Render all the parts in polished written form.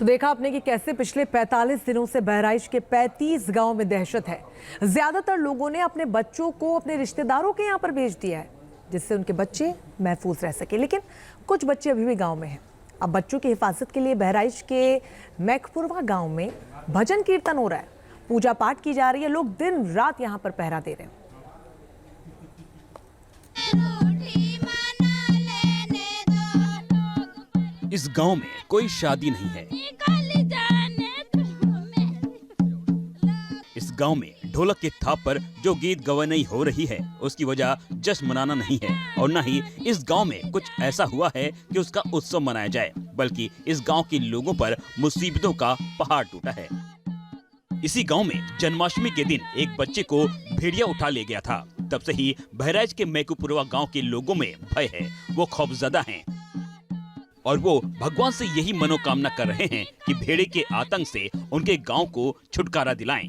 तो देखा आपने कि कैसे पिछले 45 दिनों से बहराइच के 35 गांव में दहशत है। ज्यादातर लोगों ने अपने बच्चों को अपने रिश्तेदारों के यहां पर भेज दिया है, जिससे उनके बच्चे महफूज रह सके। लेकिन कुछ बच्चे अभी भी गांव में हैं। अब बच्चों की हिफाजत के लिए बहराइच के मैकपुरवा गांव में भजन कीर्तन हो रहा है, पूजा पाठ की जा रही है। लोग दिन रात यहाँ पर पहरा दे रहे हैं। इस गांव में कोई शादी नहीं है। इस गांव में ढोलक के थाप पर जो गीत गवनई हो रही है, उसकी वजह जश्न मनाना नहीं है और न ही इस गांव में कुछ ऐसा हुआ है कि उसका उत्सव मनाया जाए, बल्कि इस गांव के लोगों पर मुसीबतों का पहाड़ टूटा है। इसी गांव में जन्माष्टमी के दिन एक बच्चे को भेड़िया उठा ले गया था। तब से ही बहराइच के मैकपुरवा गांव के लोगों में भय है, वो खौफजदा हैं और वो भगवान से यही मनोकामना कर रहे हैं कि भेड़े के आतंक से उनके गांव को छुटकारा दिलाएं।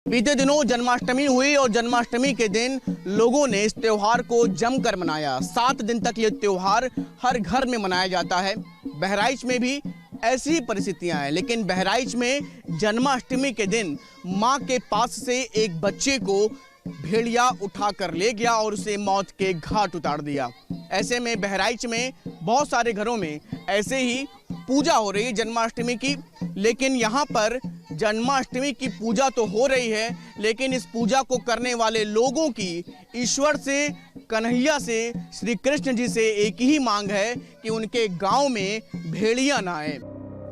बीते दिनों जन्माष्टमी हुई और जन्माष्टमी के दिन लोगों ने इस त्योहार को जमकर मनाया। 7 दिन तक ये त्योहार हर घर में मनाया जाता है। बहराइच में भी ऐसी ही परिस्थितियां हैं, लेकिन बहराइच में जन्माष्टमी के दिन मां के पास से एक बच्चे को भेड़िया उठा कर ले गया और उसे मौत के घाट उतार दिया। ऐसे में बहराइच में बहुत सारे घरों में ऐसे ही पूजा हो रही है जन्माष्टमी की, लेकिन यहाँ पर जन्माष्टमी की पूजा तो हो रही है, लेकिन इस पूजा को करने वाले लोगों की ईश्वर से, कन्हैया से, श्री कृष्ण जी से एक ही मांग है कि उनके गांव में भेड़िया ना आए।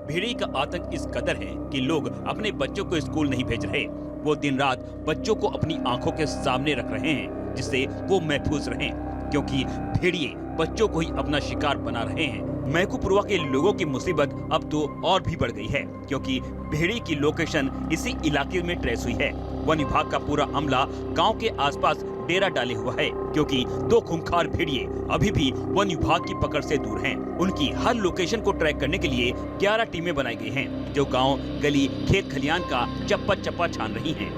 भेड़िए का आतंक इस कदर है कि लोग अपने बच्चों को स्कूल नहीं भेज रहे। वो दिन रात बच्चों को अपनी आंखों के सामने रख रहे हैं, जिससे वो महफूज रहें, क्योंकि भेड़िए बच्चों को ही अपना शिकार बना रहे हैं। मैकपुरवा के लोगों की मुसीबत अब तो और भी बढ़ गई है, क्योंकि भेड़िए की लोकेशन इसी इलाके में ट्रेस हुई है। वन विभाग का पूरा अमला गांव के आसपास डेरा डाले हुआ है, क्योंकि 2 खूंखार भेड़िए अभी भी वन विभाग की पकड़ से दूर हैं। उनकी हर लोकेशन को ट्रैक करने के लिए 11 टीमें बनाई गई हैं, जो गांव, गली, खेत खलियान का चप्पा चप्पा छान रही हैं।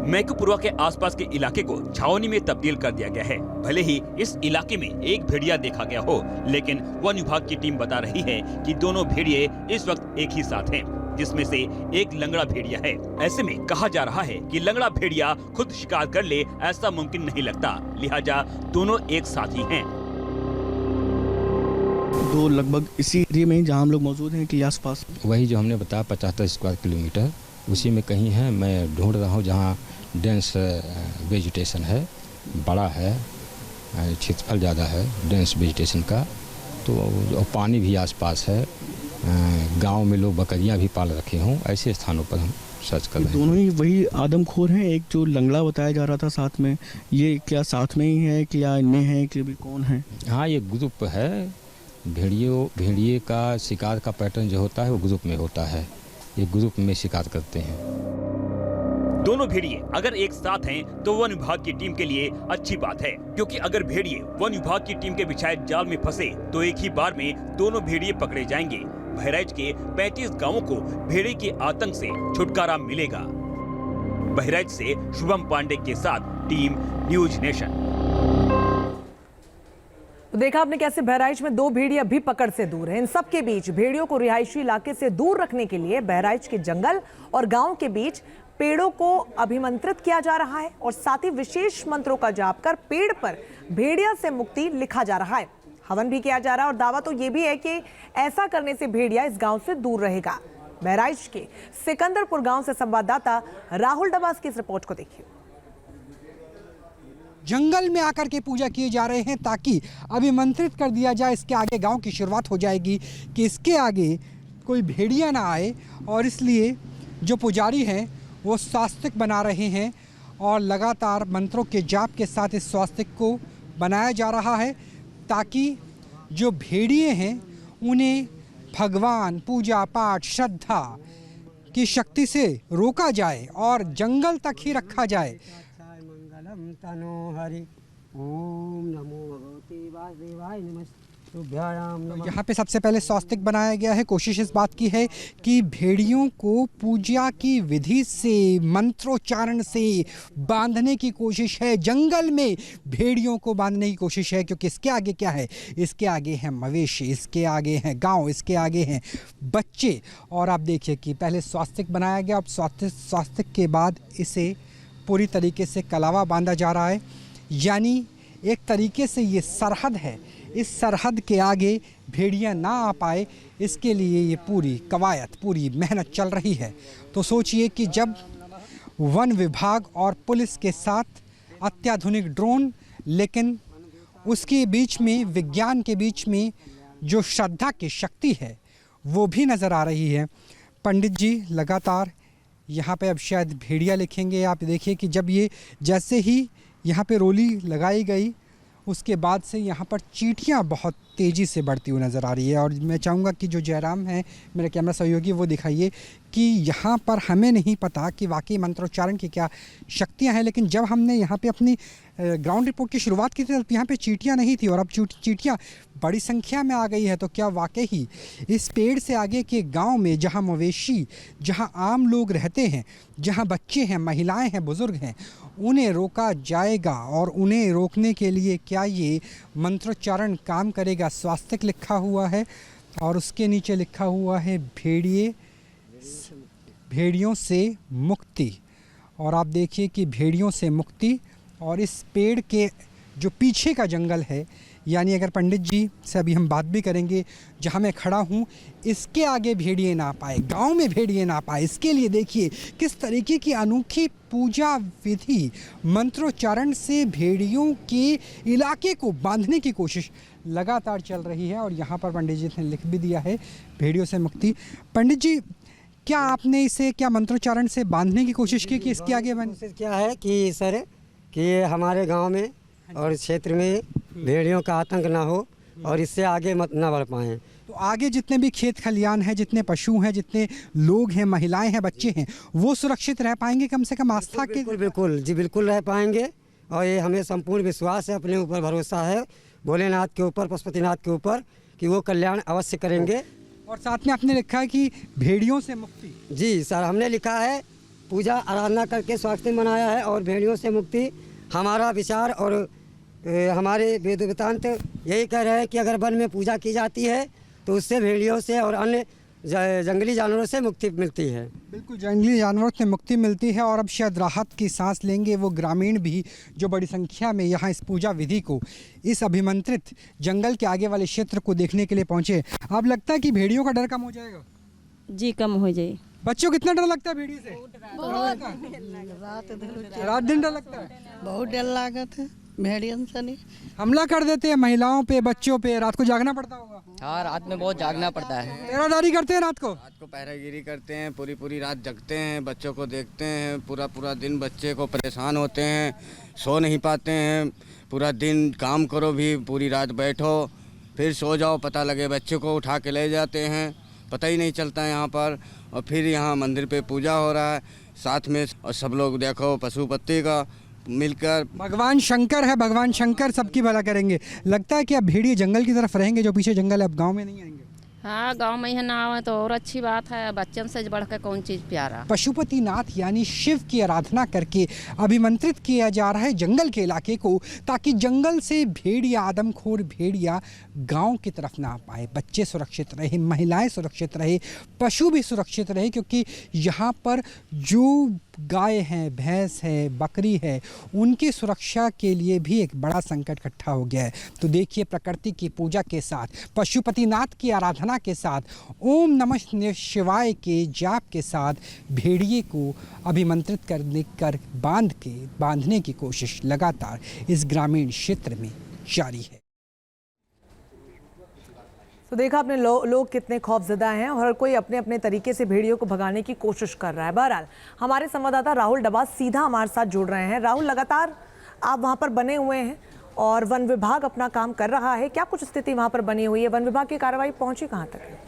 मैकपुरवा के आसपास के इलाके को छावनी में तब्दील कर दिया गया है। भले ही इस इलाके में एक भेड़िया देखा गया हो, लेकिन वन विभाग की टीम बता रही है कि दोनों भेड़िए इस वक्त एक ही साथ हैं, जिसमें से एक लंगड़ा भेड़िया है। ऐसे में कहा जा रहा है कि लंगड़ा भेड़िया खुद शिकार कर ले, ऐसा मुमकिन नहीं लगता, लिहाजा दोनों एक साथ ही हैं। दो लगभग इसी एरिया में जहाँ हम लोग मौजूद हैं कि आसपास वही जो हमने बताया 75 स्क्वायर किलोमीटर, उसी में कहीं है। मैं ढूंढ रहा हूँ जहाँ डेंस वेजिटेशन है, बड़ा है, क्षेत्रफल ज़्यादा है डेंस वेजिटेशन का, तो और पानी भी आसपास है। गांव में लोग बकरियां भी पाल रखे हों, ऐसे स्थानों पर हम सर्च कर रहे हैं। दोनों ही वही आदमखोर हैं। एक जो लंगड़ा बताया जा रहा था साथ में, ये क्या साथ में ही है कि या इनमें है कि भी कौन है? हाँ, ये ग्रुप है। भेड़िए का शिकार का पैटर्न जो होता है वो ग्रुप में होता है। ये ग्रुप में शिकार करते हैं। दोनों भेड़िए अगर एक साथ हैं तो वन विभाग की टीम के लिए अच्छी बात है, क्योंकि अगर भेड़िए वन विभाग की टीम के बिछाए जाल में फंसे तो एक ही बार में दोनों भेड़िए पकड़े जाएंगे। बहराइच के 35 गांवों को भेड़िए के आतंक से छुटकारा मिलेगा। बहराइच से शुभम पांडे के साथ टीम न्यूज नेशन। तो देखा आपने कैसे बहराइच में 2 भेड़िए अभी पकड़ से दूर हैं। इन सब के बीच भेड़ियों को रिहायशी इलाके से दूर रखने के लिए बहराइच के जंगल और गांव के बीच पेड़ों को अभिमंत्रित किया जा रहा है और साथ ही विशेष मंत्रों का जाप कर पेड़ पर भेड़िया से मुक्ति लिखा जा रहा है। हवन भी किया जा रहा है और दावा तो ये भी है कि ऐसा करने से भेड़िया इस गांव से दूर रहेगा। बहराइच के सिकंदरपुर गांव से संवाददाता राहुल डबास की इस रिपोर्ट को देखिए। जंगल में आकर के पूजा किए जा रहे हैं ताकि अभिमंत्रित कर दिया जाए। इसके आगे गांव की शुरुआत हो जाएगी कि इसके आगे कोई भेड़िया ना आए, और इसलिए जो पुजारी हैं वो स्वास्तिक बना रहे हैं और लगातार मंत्रों के जाप के साथ इस स्वास्तिक को बनाया जा रहा है, ताकि जो भेड़िए हैं उन्हें भगवान, पूजा पाठ, श्रद्धा की शक्ति से रोका जाए और जंगल तक ही रखा जाए। तनो हरि ओम नमो भगवते वासुदेवाय नमः यहाँ पे सबसे पहले स्वास्तिक बनाया गया है। कोशिश इस बात की है कि भेड़ियों को पूजा की विधि से, मंत्रोच्चारण से बांधने की कोशिश है। जंगल में भेड़ियों को बांधने की कोशिश है, क्योंकि इसके आगे क्या है? इसके आगे हैं मवेशी, इसके आगे हैं गांव, इसके आगे हैं बच्चे। और आप देखिए कि पहले स्वास्तिक बनाया गया, अब स्वास्तिक के बाद इसे पूरी तरीके से कलावा बांधा जा रहा है। यानी एक तरीके से ये सरहद है, इस सरहद के आगे भेड़िया ना आ पाए, इसके लिए ये पूरी कवायद, पूरी मेहनत चल रही है। तो सोचिए कि जब वन विभाग और पुलिस के साथ अत्याधुनिक ड्रोन, लेकिन उसके बीच में, विज्ञान के बीच में जो श्रद्धा की शक्ति है वो भी नज़र आ रही है। पंडित जी लगातार यहाँ पे अब शायद भेड़िया लिखेंगे। आप देखिए कि जब ये, जैसे ही यहाँ पे रोली लगाई गई, उसके बाद से यहाँ पर चींटियाँ बहुत तेज़ी से बढ़ती हुई नज़र आ रही है। और मैं चाहूँगा कि जो जयराम है मेरे कैमरा सहयोगी, वो दिखाइए कि यहाँ पर हमें नहीं पता कि वाकई मंत्रोच्चारण की क्या शक्तियाँ हैं, लेकिन जब हमने यहाँ पे अपनी ग्राउंड रिपोर्ट की शुरुआत की थी, यहाँ पे चींटियाँ नहीं थी और अब चींटियाँ बड़ी संख्या में आ गई है। तो क्या वाकई ही इस पेड़ से आगे के गांव में, जहां मवेशी, जहां आम लोग रहते हैं, जहां बच्चे हैं, महिलाएं हैं, बुज़ुर्ग हैं, उन्हें रोका जाएगा? और उन्हें रोकने के लिए क्या ये मंत्रोच्चारण काम करेगा? स्वास्तिक लिखा हुआ है और उसके नीचे लिखा हुआ है भेड़ियों से मुक्ति। और आप देखिए कि भेड़ियों से मुक्ति, और इस पेड़ के जो पीछे का जंगल है, यानी अगर पंडित जी से अभी हम बात भी करेंगे, जहाँ मैं खड़ा हूँ, इसके आगे भेड़िए ना पाए, गांव में भेड़िए ना पाए, इसके लिए देखिए किस तरीके की अनोखी पूजा विधि, मंत्रोच्चारण से भेड़ियों के इलाके को बांधने की कोशिश लगातार चल रही है। और यहाँ पर पंडित जी ने लिख भी दिया है भेड़ियों से मुक्ति। पंडित जी, क्या आपने इसे क्या मंत्रोच्चारण से बांधने की कोशिश की कि इसके आगे क्या है कि सर कि हमारे गांव में और क्षेत्र में भेड़ियों का आतंक ना हो और इससे आगे मत ना बढ़ पाएँ। तो आगे जितने भी खेत खलियान हैं, जितने पशु हैं, जितने लोग हैं, महिलाएं हैं, बच्चे हैं, वो सुरक्षित रह पाएंगे कम से कम आस्था के? बिल्कुल बिल्कुल जी, बिल्कुल रह पाएंगे। और ये हमें संपूर्ण विश्वास है, अपने ऊपर भरोसा है, भोलेनाथ के ऊपर, पशुपतिनाथ के ऊपर, कि वो कल्याण अवश्य करेंगे। और साथ में आपने लिखा है कि भेड़ियों से मुक्ति। जी सर, हमने लिखा है, पूजा आराधना करके स्वास्थ्य बनाया है, और भेड़ियों से मुक्ति हमारा विचार और हमारे वेद वेदांत यही कह रहे हैं कि अगर वन में पूजा की जाती है तो उससे भेड़ियों से और अन्य जंगली जानवरों से मुक्ति मिलती है। बिल्कुल, जंगली जानवरों से मुक्ति मिलती है। और अब शायद राहत की सांस लेंगे वो ग्रामीण भी, जो बड़ी संख्या में यहाँ इस पूजा विधि को, इस अभिमंत्रित जंगल के आगे वाले क्षेत्र को देखने के लिए पहुँचे। अब लगता है कि भेड़ियों का डर कम हो जाएगा? जी, कम हो जाए। बच्चों कितना डर लगता है भेड़िए से? रात दिन डर लगता है? बहुत डर लागत है भेड़ियन से। नहीं हमला कर देते हैं महिलाओं पे, बच्चों पे, रात को जागना पड़ता होगा? हाँ, रात में बहुत जागना पड़ता है। पहरादारी करते हैं रात को पहरागिरी करते हैं, पूरी रात जगते हैं, बच्चों को देखते हैं, पूरा दिन बच्चे को परेशान होते हैं, सो नहीं पाते हैं। पूरा दिन काम करो भी, पूरी रात बैठो, फिर सो जाओ, पता लगे बच्चे को उठा के ले जाते हैं, पता ही नहीं चलता है यहाँ पर। और फिर यहाँ मंदिर पे पूजा हो रहा है साथ में, और सब लोग देखो पशुपति का मिलकर, भगवान शंकर है, भगवान शंकर सबकी भला करेंगे। लगता है कि अब भेड़िए जंगल की तरफ रहेंगे, जो पीछे जंगल है, अब गांव में नहीं आएंगे? हाँ, गांव में ही ना आवे तो और अच्छी बात है। बच्चन से बढ़कर कौन चीज़ प्यारा। पशुपतिनाथ यानी शिव की आराधना करके अभिमंत्रित किया जा रहा है जंगल के इलाके को, ताकि जंगल से भेड़िया, आदमखोर भेड़िया गांव की तरफ ना आ पाए, बच्चे सुरक्षित रहे, महिलाएं सुरक्षित रहे, पशु भी सुरक्षित रहे। क्योंकि यहाँ पर जो गाय हैं, भैंस है, बकरी है, उनकी सुरक्षा के लिए भी एक बड़ा संकट इकट्ठा हो गया है। तो देखिए, प्रकृति की पूजा के साथ, पशुपतिनाथ की आराधना के साथ, ओम नमः शिवाय के जाप के साथ भेड़िए को अभिमंत्रित कर बांधने की कोशिश लगातार इस ग्रामीण क्षेत्र में जारी है। तो देखा आपने लोग कितने खौफजदा हैं और हर कोई अपने अपने तरीके से भेड़ियों को भगाने की कोशिश कर रहा है। बहरहाल हमारे संवाददाता राहुल डबास सीधा हमारे साथ जुड़ रहे हैं। राहुल, लगातार आप वहां पर बने हुए हैं और वन विभाग अपना काम कर रहा है, क्या कुछ स्थिति वहां पर बनी हुई है? वन विभाग की कार्रवाई पहुंची कहां तक है?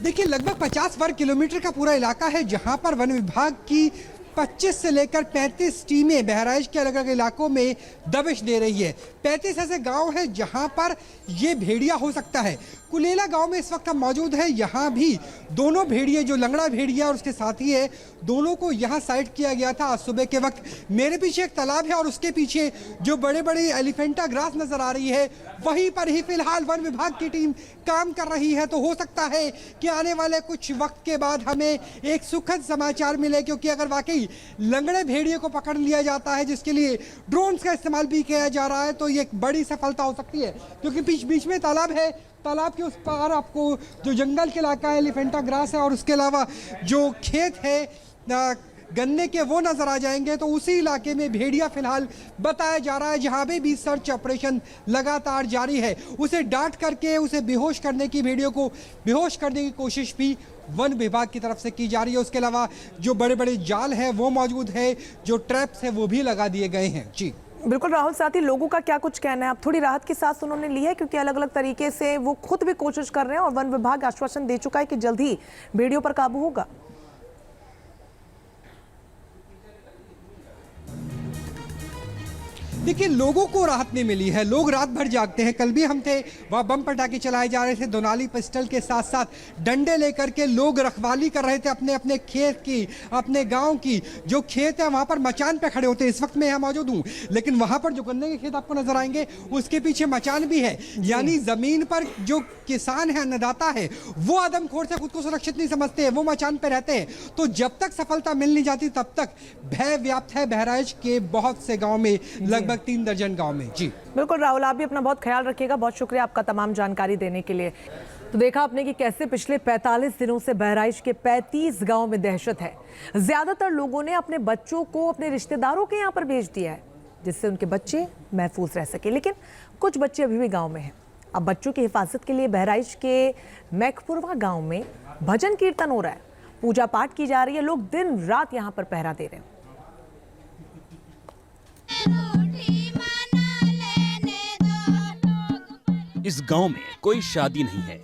देखिए, लगभग 50 वर्ग किलोमीटर का पूरा इलाका है जहां पर वन विभाग की 25 से लेकर 35 टीमें बहराइच के अलग अलग इलाकों में दबिश दे रही है। 35 ऐसे गांव हैं जहां पर ये भेड़िया हो सकता है। कुलेला गांव में इस वक्त हम मौजूद हैं। यहाँ भी दोनों भेड़िए, जो लंगड़ा भेड़िया और उसके साथी है, दोनों को यहाँ साइड किया गया था आज सुबह के वक्त। मेरे पीछे एक तालाब है और उसके पीछे जो बड़े बड़े एलिफेंटा ग्रास नजर आ रही है, वहीं पर ही फिलहाल वन विभाग की टीम काम कर रही है। तो हो सकता है कि आने वाले कुछ वक्त के बाद हमें एक सुखद समाचार मिले, क्योंकि अगर वाकई लंगड़े भेड़िए को पकड़ लिया जाता है, जिसके लिए ड्रोन्स का इस्तेमाल भी किया जा रहा है, तो ये एक बड़ी सफलता हो सकती है। क्योंकि बीच बीच में तालाब है, तालाब के उस पार आपको जो जंगल के इलाका है, एलिफेंटा ग्रास है, और उसके अलावा जो खेत है गन्ने के, वो नजर आ जाएंगे। तो उसी इलाके में भेड़िया फिलहाल बताया जा रहा है, जहां भी सर्च ऑपरेशन लगातार जारी है। उसे डांट करके उसे बेहोश करने की, भेड़ियों को बेहोश करने की कोशिश भी वन विभाग की तरफ से की जा रही है। उसके अलावा जो बड़े बड़े जाल है वो मौजूद है, जो ट्रैप्स है वो भी लगा दिए गए हैं। जी बिल्कुल राहुल, साथ ही लोगों का क्या कुछ कहना है? अब थोड़ी राहत की सांस उन्होंने ली है, क्योंकि अलग अलग तरीके से वो खुद भी कोशिश कर रहे हैं और वन विभाग आश्वासन दे चुका है कि जल्द ही भेड़ियों पर काबू होगा। देखिए, लोगों को राहत नहीं मिली है। लोग रात भर जागते हैं। कल भी हम थे, वहाँ बम पटाखे चलाए जा रहे थे, दोनाली पिस्टल के साथ साथ डंडे लेकर के लोग रखवाली कर रहे थे अपने अपने खेत की, अपने गांव की। जो खेत है वहाँ पर मचान पे खड़े होते हैं। इस वक्त मैं यहाँ मौजूद हूँ, लेकिन वहाँ पर जो गन्ने के खेत आपको नजर आएंगे, उसके पीछे मचान भी है। यानी जमीन पर जो किसान है, अन्नदाता है, वो आदमखोर से खुद को सुरक्षित नहीं समझते हैं, वो मचान पे रहते हैं। तो जब तक सफलता मिल नहीं जाती, तब तक भय व्याप्त है बहराइच के बहुत से गाँव में, लगभग 3 दर्जन गांव में। जी बिल्कुल राहुल, आप भी अपना बहुत ख्याल रखिएगा। बहुत शुक्रिया आपका तमाम जानकारी देने के लिए। तो देखा आपने कि कैसे पिछले 45 दिनों से बहराइच के 35 गांव में दहशत है। ज्यादातर लोगों ने अपने बच्चों को अपने रिश्तेदारों के यहाँ पर भेज दिया है, जिससे उनके बच्चे महफूज रह सके। लेकिन कुछ बच्चे अभी भी गाँव में हैं। अब बच्चों की हिफाजत के लिए बहराइच के मैकपुरवा गाँव में भजन कीर्तन हो रहा है, पूजा पाठ की जा रही है। लोग दिन रात यहाँ पर पहरा दे रहे हैं। इस गांव में कोई शादी नहीं है।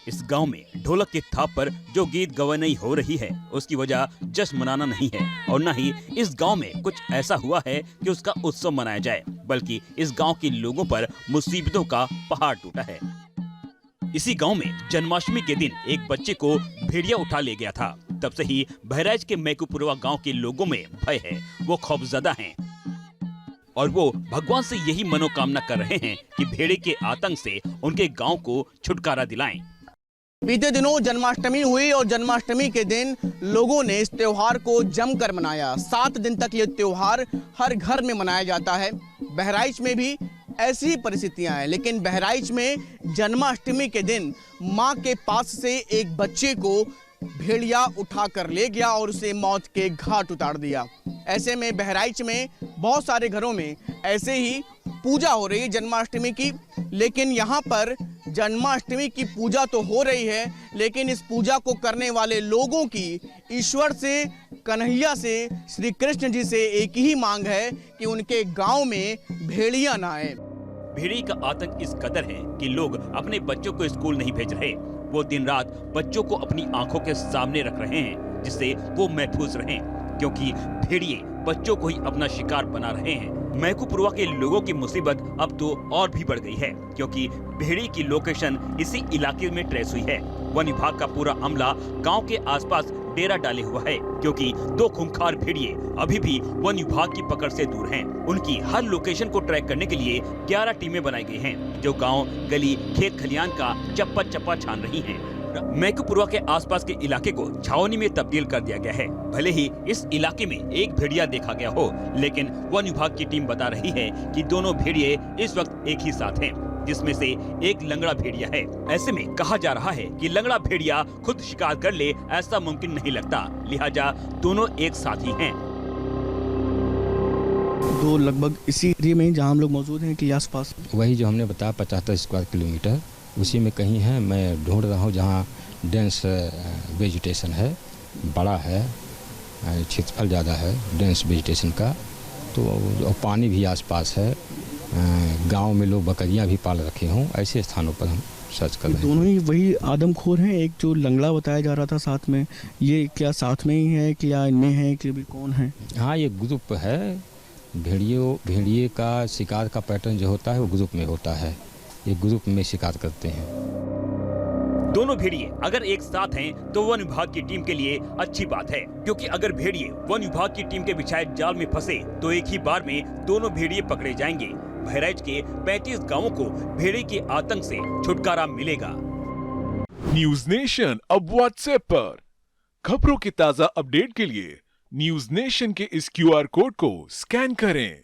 इस गांव में ढोलक के थाप पर जो गीत गवनई हो रही है, उसकी वजह जश्न मनाना नहीं है, और न ही इस गांव में कुछ ऐसा हुआ है कि उसका उत्सव मनाया जाए, बल्कि इस गांव के लोगों पर मुसीबतों का पहाड़ टूटा है। इसी गांव में जन्माष्टमी के दिन एक बच्चे को भेड़िया उठा ले गया था। तब से ही बहराइच के मैकपुरवा गांव के लोगों में भय है, वो खौफजदा हैं और वो भगवान से यही मनोकामना कर रहे हैं कि भेड़े के आतंक से उनके गांव को छुटकारा दिलाएं। बीते दिनों जन्माष्टमी हुई और जन्माष्टमी के दिन लोगों ने इस त्योहार को जमकर मनाया। 7 दिन तक ये त्योहार हर घर में मनाया जाता है। बहराइच में भी ऐसी ही परिस्थितियां हैं, लेकिन बहराइच में जन्माष्टमी के दिन मां के पास से एक बच्चे को भेड़िया उठा कर ले गया और उसे मौत के घाट उतार दिया। ऐसे में बहराइच में बहुत सारे घरों में ऐसे ही पूजा हो रही है जन्माष्टमी की, लेकिन यहाँ पर जन्माष्टमी की पूजा तो हो रही है, लेकिन इस पूजा को करने वाले लोगों की ईश्वर से, कन्हैया से, श्री कृष्ण जी से एक ही मांग है कि उनके गांव में भेड़िया ना आए। भेड़ी का आतंक इस कदर है कि लोग अपने बच्चों को स्कूल नहीं भेज रहे। वो दिन रात बच्चों को अपनी आंखों के सामने रख रहे हैं, जिससे वो महफूज रहें, क्योंकि भेड़िए बच्चों को ही अपना शिकार बना रहे हैं। मैकपुरवा के लोगों की मुसीबत अब तो और भी बढ़ गई है, क्योंकि भेड़ी की लोकेशन इसी इलाके में ट्रेस हुई है। वन विभाग का पूरा अमला गांव के आसपास डेरा डाले हुआ है, क्योंकि 2 खूंखार भेड़िए अभी भी वन विभाग की पकड़ से दूर हैं। उनकी हर लोकेशन को ट्रैक करने के लिए 11 टीमें बनाई गई हैं, जो गांव, गली, खेत खलियान का चप्पा चप्पा छान रही हैं। मैकपुरवा के आसपास के इलाके को छावनी में तब्दील कर दिया गया है। भले ही इस इलाके में एक भेड़िया देखा गया हो, लेकिन वन विभाग की टीम बता रही है कि दोनों भेड़िए इस वक्त एक ही साथ हैं, जिसमें से एक लंगड़ा भेड़िया है। ऐसे में कहा जा रहा है कि लंगड़ा भेड़िया खुद शिकार कर ले, ऐसा मुमकिन नहीं लगता, लिहाजा दोनों एक साथ ही हैं। तो लगभग इसी एरिया में जहाँ हम लोग मौजूद हैं कि आसपास वही जो हमने बताया 75 स्क्वायर किलोमीटर, उसी में कहीं है। मैं ढूंढ रहा हूँ जहाँ डेंस वेजिटेशन है, बड़ा है, क्षेत्रफल ज़्यादा है डेंस वेजिटेशन का, तो और पानी भी आसपास है, गांव में लोग बकरियां भी पाल रखे हों, ऐसे स्थानों पर हम सर्च कर रहे हैं। दोनों ही वही आदमखोर हैं। एक जो लंगड़ा बताया जा रहा था साथ में, ये क्या साथ में ही है कि या इनमें है कि भी कौन है? हाँ, ये ग्रुप है। भेड़िए का शिकार का पैटर्न जो होता है वो ग्रुप में होता है। ये ग्रुप में शिकार करते हैं। दोनों भेड़िए अगर एक साथ हैं तो वन विभाग की टीम के लिए अच्छी बात है, क्योंकि अगर भेड़िए वन विभाग की टीम के बिछाए जाल में फंसे तो एक ही बार में दोनों भेड़िए पकड़े जाएंगे। बहराइच के 35 गांवों को भेड़िए के आतंक से छुटकारा मिलेगा। न्यूज नेशन अब व्हाट्सएप पर खबरों के ताजा अपडेट के लिए न्यूज नेशन के इस QR कोड को स्कैन करें।